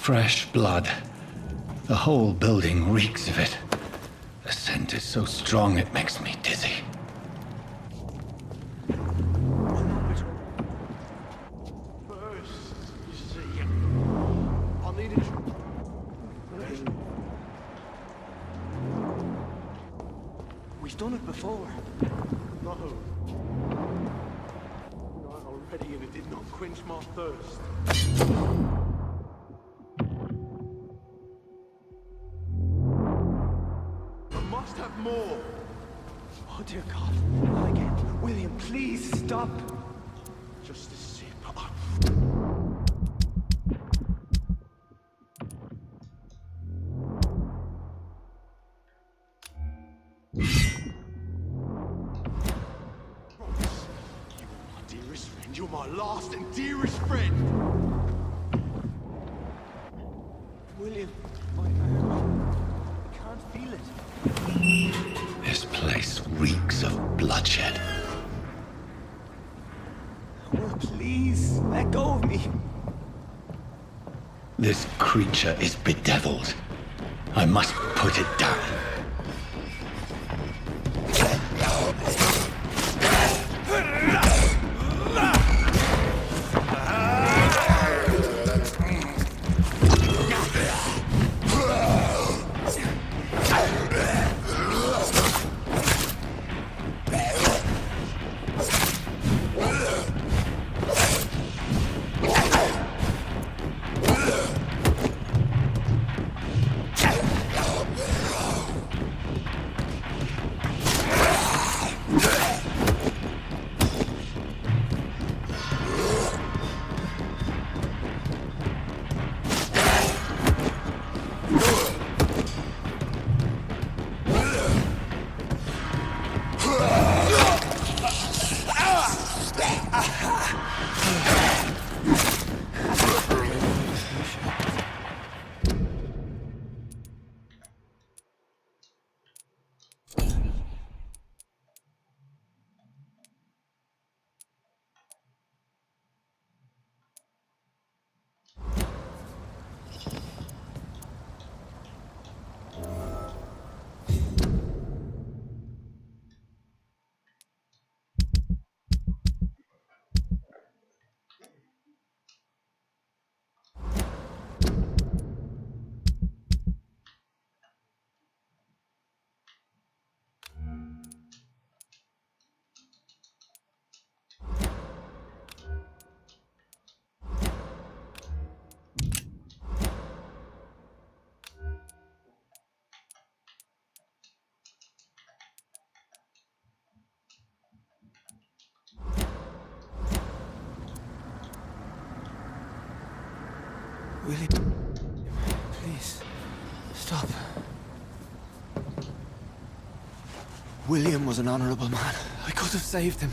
Fresh blood. The whole building reeks of it. The scent is so strong it makes me dizzy. We've done it before. No. Not already, and it did not quench my thirst. I must have more. Oh dear God, not again. William, please stop. Just a sip. You're my last and dearest friend! William, I can't feel it. This place reeks of bloodshed. Well, please, let go of me. This creature is bedeviled. I must put it down. William, please, stop. William was an honorable man. I could have saved him.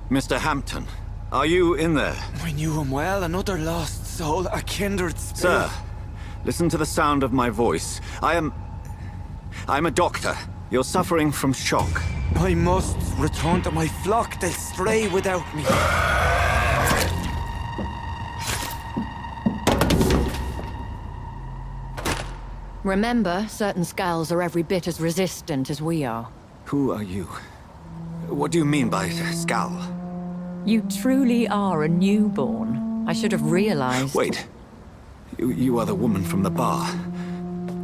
Mr. Hampton, are you in there? I knew him well, another lost soul, a kindred spirit. Sir, listen to the sound of my voice. I'm a doctor. You're suffering from shock. I must return to my flock. They'll stray without me. Remember, certain skulls are every bit as resistant as we are. Who are you? What do you mean by skull? You truly are a newborn. I should have realized. Wait. You are the woman from the bar.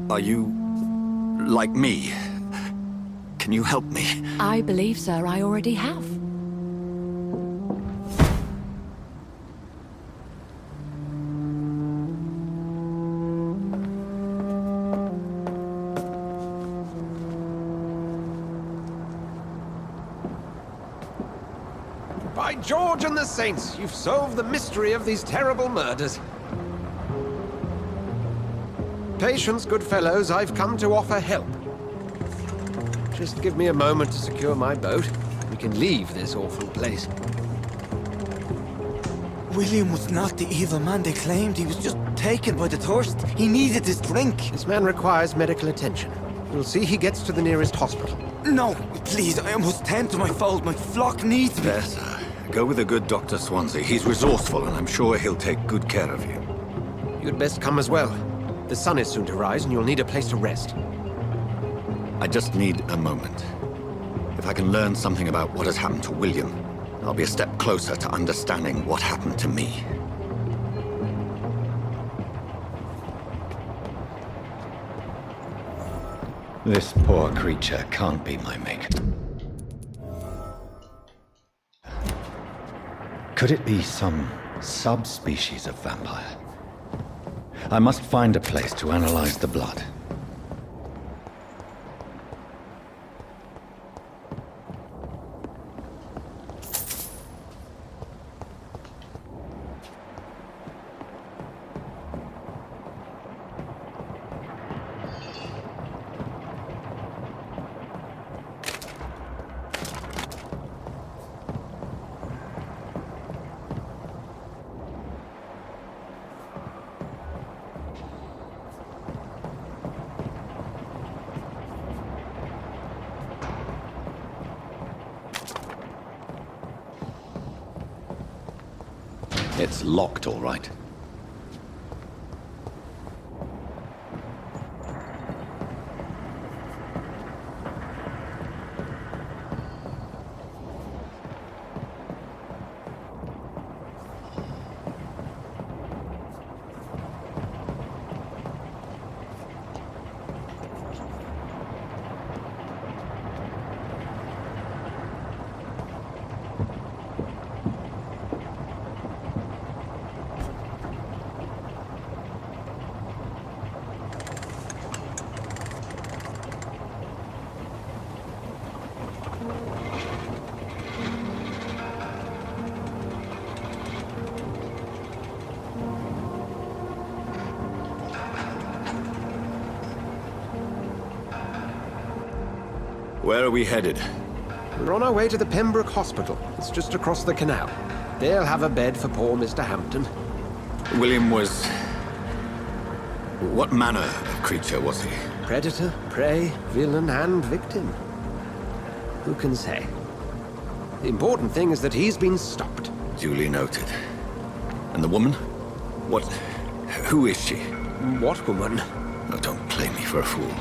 Are you like me? Can you help me? I believe, sir, I already have. By George and the Saints, you've solved the mystery of these terrible murders. Patience, good fellows, I've come to offer help. Just give me a moment to secure my boat. We can leave this awful place. William was not the evil man they claimed. He was just taken by the thirst. He needed his drink. This man requires medical attention. We'll see he gets to the nearest hospital. No, please, I must tend to my fold. My flock needs me. There, sir. Go with the good Dr. Swansea. He's resourceful, and I'm sure he'll take good care of you. You'd best come as well. The sun is soon to rise, and you'll need a place to rest. I just need a moment. If I can learn something about what has happened to William, I'll be a step closer to understanding what happened to me. This poor creature can't be my mate. Could it be some subspecies of vampire? I must find a place to analyze the blood. It's locked, all right. Where are we headed? We're on our way to the Pembroke Hospital. It's just across the canal. They'll have a bed for poor Mr. Hampton. William was... What manner of creature was he? Predator, prey, villain, and victim. Who can say? The important thing is that he's been stopped. Duly noted. And the woman? What... Who is she? What woman? Oh, don't play me for a fool.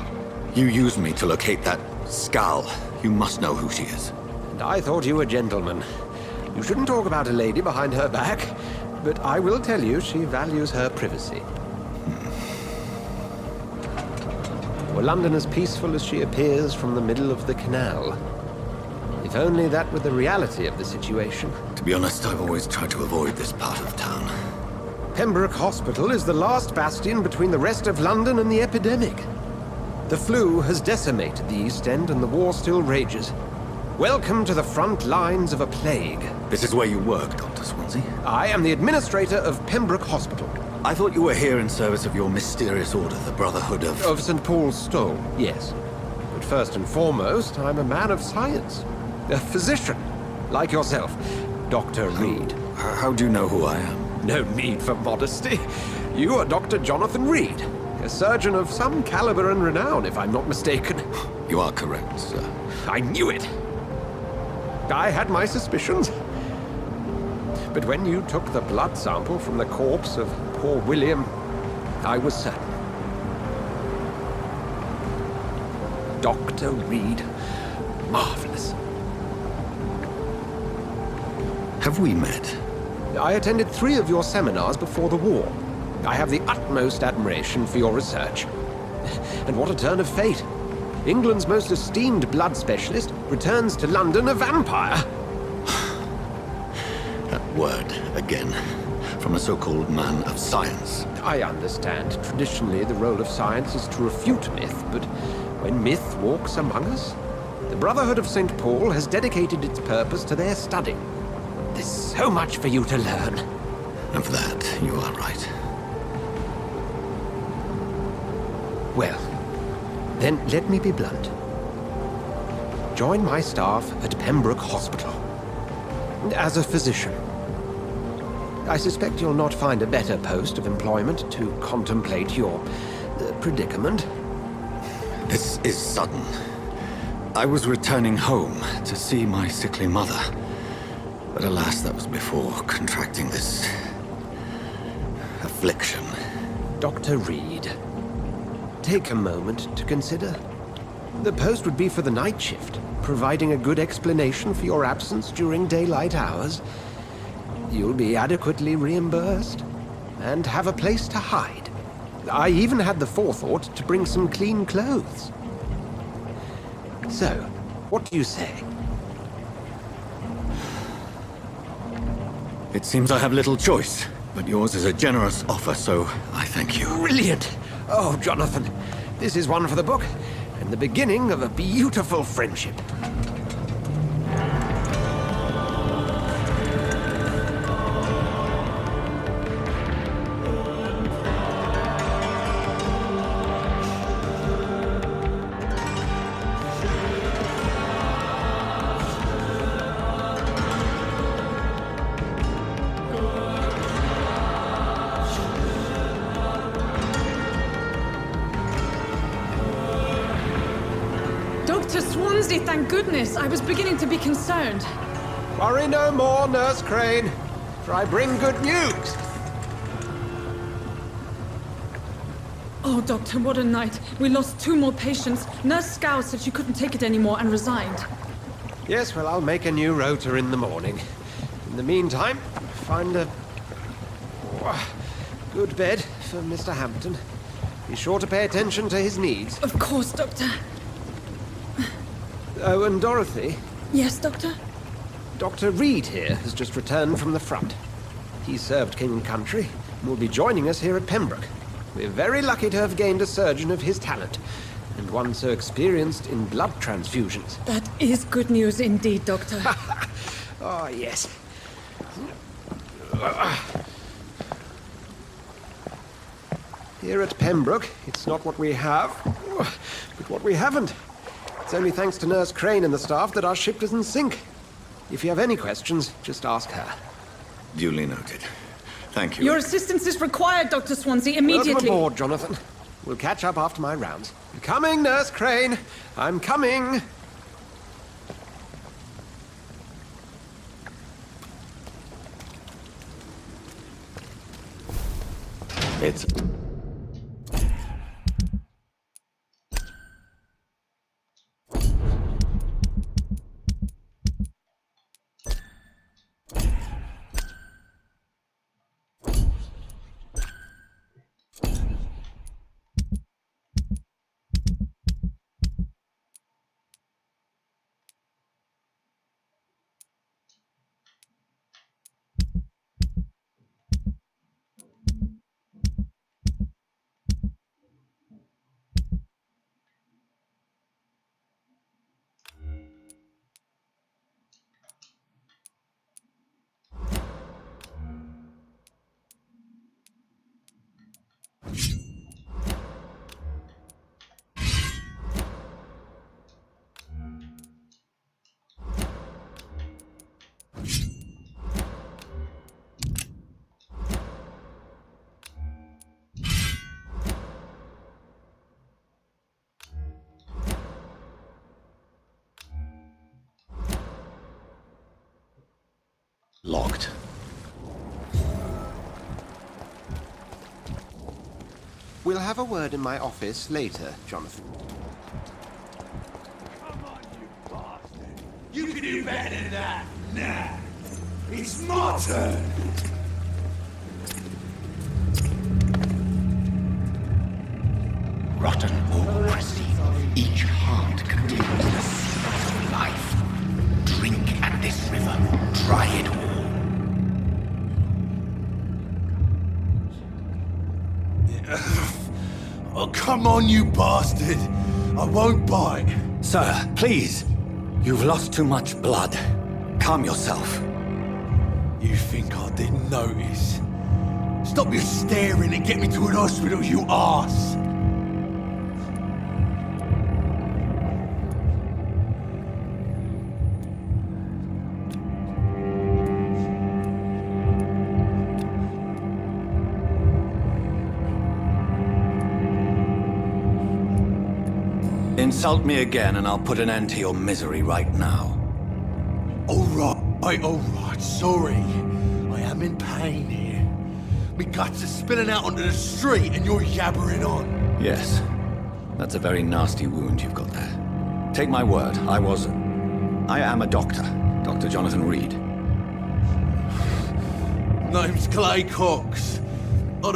You used me to locate that skull. You must know who she is. And I thought you a gentleman. You shouldn't talk about a lady behind her back, but I will tell you she values her privacy. Were London as peaceful as she appears from the middle of the canal? If only that were the reality of the situation. To be honest, I've always tried to avoid this part of town. Pembroke Hospital is the last bastion between the rest of London and the epidemic. The flu has decimated the East End and the war still rages. Welcome to the front lines of a plague. This is where you work, Dr. Swansea? I am the administrator of Pembroke Hospital. I thought you were here in service of your mysterious order, the Brotherhood of... Of St. Paul's Stole, yes. But first and foremost, I'm a man of science. A physician, like yourself, Dr. Reed. How do you know who I am? No need for modesty. You are Dr. Jonathan Reed, a surgeon of some caliber and renown, if I'm not mistaken. You are correct, sir. I knew it! I had my suspicions. But when you took the blood sample from the corpse of poor William, I was certain. Dr. Reed. Marvelous. Have we met? I attended 3 of your seminars before the war. I have the utmost admiration for your research. And what a turn of fate. England's most esteemed blood specialist returns to London a vampire. That word, again. From a so-called man of science. I understand. Traditionally, the role of science is to refute myth, but when myth walks among us, the Brotherhood of St. Paul has dedicated its purpose to their study. There's so much for you to learn. Of that, you are right. Well, then let me be blunt. Join my staff at Pembroke Hospital. As a physician. I suspect you'll not find a better post of employment to contemplate your predicament. This is sudden. I was returning home to see my sickly mother. But alas, that was before contracting this... affliction. Dr. Reed. Take a moment to consider. The post would be for the night shift, providing a good explanation for your absence during daylight hours. You'll be adequately reimbursed, and have a place to hide. I even had the forethought to bring some clean clothes. So, what do you say? It seems I have little choice, but yours is a generous offer, so I thank you. Brilliant! Oh, Jonathan, this is one for the book, and the beginning of a beautiful friendship. Dr. Swansea, thank goodness. I was beginning to be concerned. Worry no more, Nurse Crane, for I bring good news. Oh, Doctor, what a night. We lost 2 more patients. Nurse Scow said she couldn't take it anymore and resigned. Yes, well, I'll make a new rota in the morning. In the meantime, find a good bed for Mr. Hampton. Be sure to pay attention to his needs. Of course, Doctor. Oh, and Dorothy, Yes, Doctor? Dr. Reed here has just returned from the front. He served King and Country and will be joining us here at Pembroke. We're very lucky to have gained a surgeon of his talent, and one so experienced in blood transfusions. That is good news indeed, Doctor. Oh, yes. Here at Pembroke, it's not what we have, but what we haven't. It's only thanks to Nurse Crane and the staff that our ship doesn't sink. If you have any questions, just ask her. Duly noted. Thank you. Your assistance is required, Dr. Swansea, immediately. Welcome aboard, Jonathan. We'll catch up after my rounds. I'm coming, Nurse Crane. I'm coming. It's... locked. We'll have a word in my office later, Jonathan. Come on, you bastard! You can do better than that! Nah! It's my turn! Rotten ore, Christie. Each heart contains the seed of life. Drink at this river. Try it all. Oh, come on, you bastard! I won't bite! Sir, please. You've lost too much blood. Calm yourself. You think I didn't notice? Stop your staring and get me to an hospital, you arse! Insult me again and I'll put an end to your misery right now. All right, sorry. I am in pain here. Me guts are spilling out onto the street and you're yabbering on. Yes. That's a very nasty wound you've got there. Take my word, I am a doctor. Dr. Jonathan Reed. Name's Clay Cox. I'd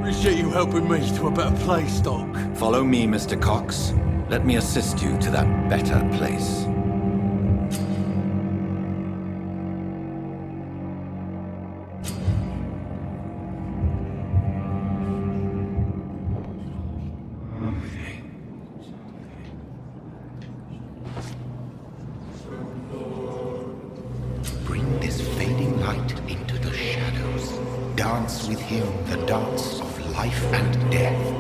appreciate you helping me to a better place, Doc. Follow me, Mr. Cox. Let me assist you to that better place. Bring this fading light into the shadows. Dance with him the dance of life and death.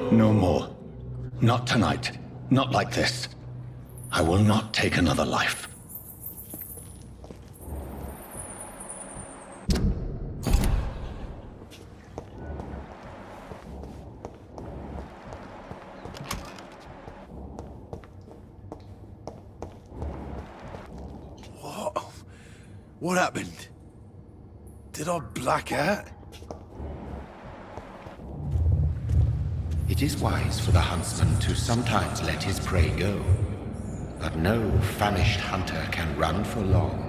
No more. Not tonight. Not like this. I will not take another life. What happened? Did I black out? It is wise for the huntsman to sometimes let his prey go, but no famished hunter can run for long.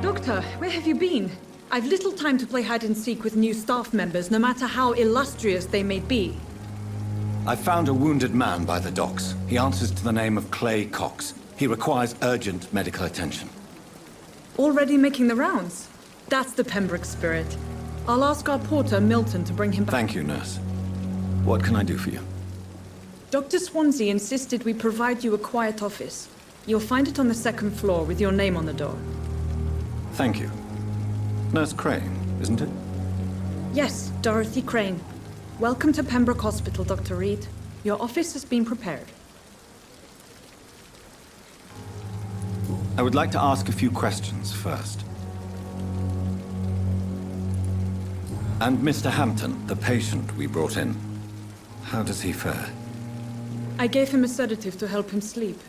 Doctor, where have you been? I've little time to play hide and seek with new staff members, no matter how illustrious they may be. I found a wounded man by the docks. He answers to the name of Clay Cox. He requires urgent medical attention. Already making the rounds? That's the Pembroke spirit. I'll ask our porter, Milton, to bring him back. Thank you, nurse. What can I do for you? Dr. Swansea insisted we provide you a quiet office. You'll find it on the second floor with your name on the door. Thank you. Nurse Crane, isn't it? Yes, Dorothy Crane. Welcome to Pembroke Hospital, Dr. Reed. Your office has been prepared. I would like to ask a few questions first. And Mr. Hampton, the patient we brought in, how does he fare? I gave him a sedative to help him sleep.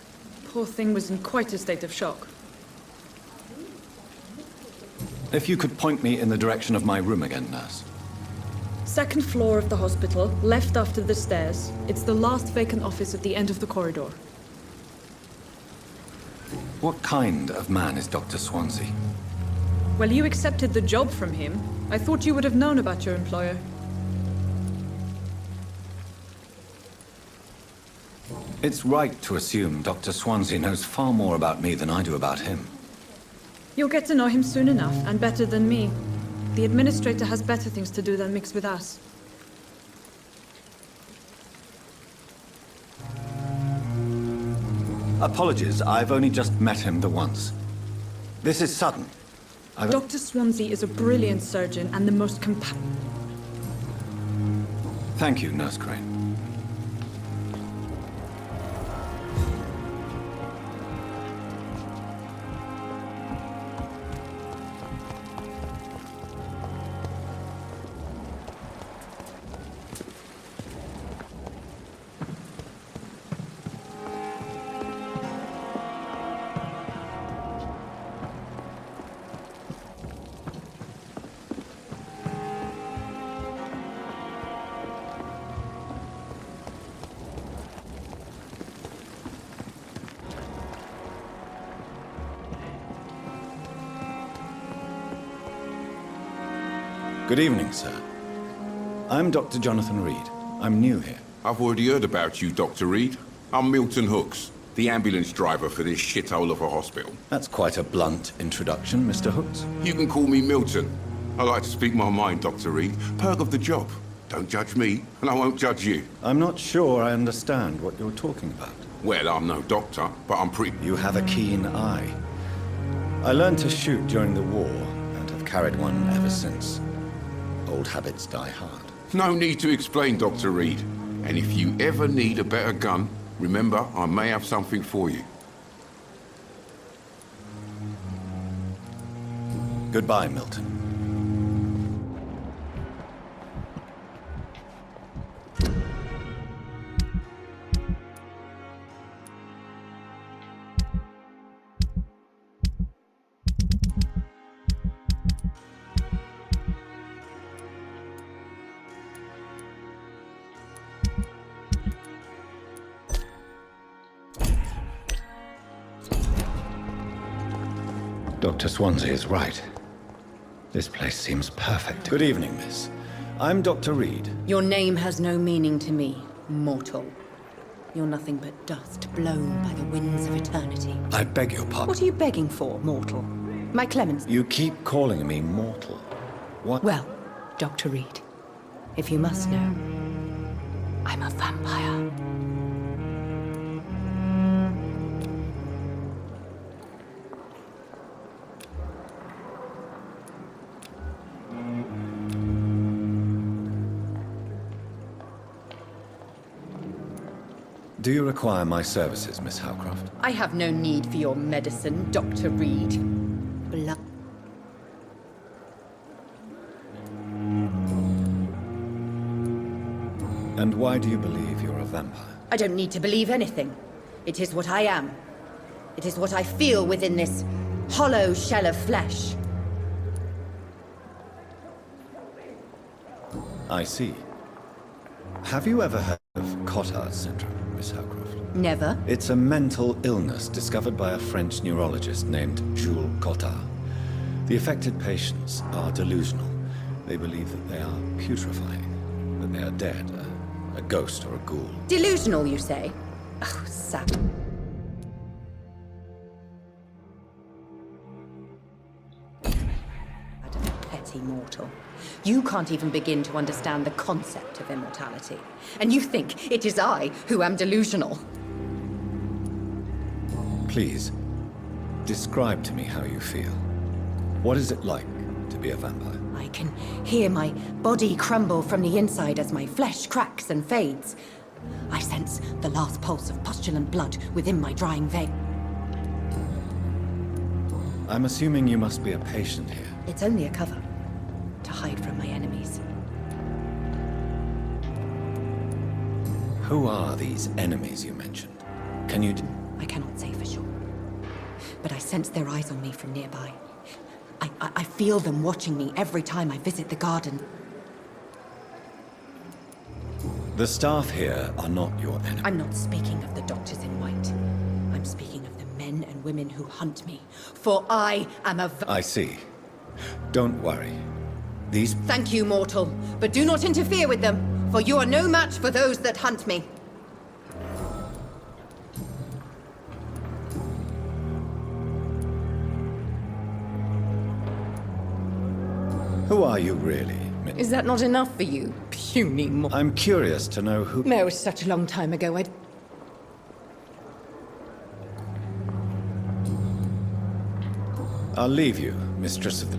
Poor thing was in quite a state of shock. If you could point me in the direction of my room again, nurse. Second floor of the hospital, left after the stairs. It's the last vacant office at the end of the corridor. What kind of man is Dr. Swansea? Well, you accepted the job from him. I thought you would have known about your employer. It's right to assume Dr. Swansea knows far more about me than I do about him. You'll get to know him soon enough, and better than me. The administrator has better things to do than mix with us. Apologies, I've only just met him the once. This is sudden. Dr. Swansea is a brilliant surgeon and the most Thank you, Nurse Crane. Good evening, sir. I'm Dr. Jonathan Reed. I'm new here. I've already heard about you, Dr. Reed. I'm Milton Hooks, the ambulance driver for this shithole of a hospital. That's quite a blunt introduction, Mr. Hooks. You can call me Milton. I like to speak my mind, Dr. Reed. Perk of the job. Don't judge me, and I won't judge you. I'm not sure I understand what you're talking about. Well, I'm no doctor, but I'm pretty... You have a keen eye. I learned to shoot during the war, and have carried one ever since. Old habits die hard. No need to explain, Dr. Reed. And if you ever need a better gun, remember, I may have something for you. Goodbye, Milton. Dr. Swansea is right. This place seems perfect. Good evening, miss. I'm Dr. Reed. Your name has no meaning to me, mortal. You're nothing but dust blown by the winds of eternity. I beg your pardon. What are you begging for, mortal? My clemency. You keep calling me mortal. What? Well, Dr. Reed, if you must know, I'm a vampire. Do you require my services, Miss Howcroft? I have no need for your medicine, Dr. Reed. Blood. And why do you believe you're a vampire? I don't need to believe anything. It is what I am. It is what I feel within this hollow shell of flesh. I see. Have you ever heard of Cotard's syndrome, Miss Howcroft? Never. It's a mental illness discovered by a French neurologist named Jules Cotard. The affected patients are delusional. They believe that they are putrefying, that they are dead, a ghost or a ghoul. Delusional, you say? Oh, sap. Petty mortal. You can't even begin to understand the concept of immortality. And you think it is I who am delusional. Please, describe to me how you feel. What is it like to be a vampire? I can hear my body crumble from the inside as my flesh cracks and fades. I sense the last pulse of pustulant blood within my drying vein. I'm assuming you must be a patient here. It's only a cover to hide from my enemies. Who are these enemies you mentioned? Can you... I cannot say for sure, but I sense their eyes on me from nearby. I feel them watching me every time I visit the garden. The staff here are not your enemies. I'm not speaking of the doctors in white. I'm speaking of the men and women who hunt me, for I am a I see. Don't worry. These... Thank you, mortal, but do not interfere with them, for you are no match for those that hunt me. Who are you really? Is that not enough for you, puny mortal? I'm curious to know who... No, it was such a long time ago, I'll leave you, mistress of the...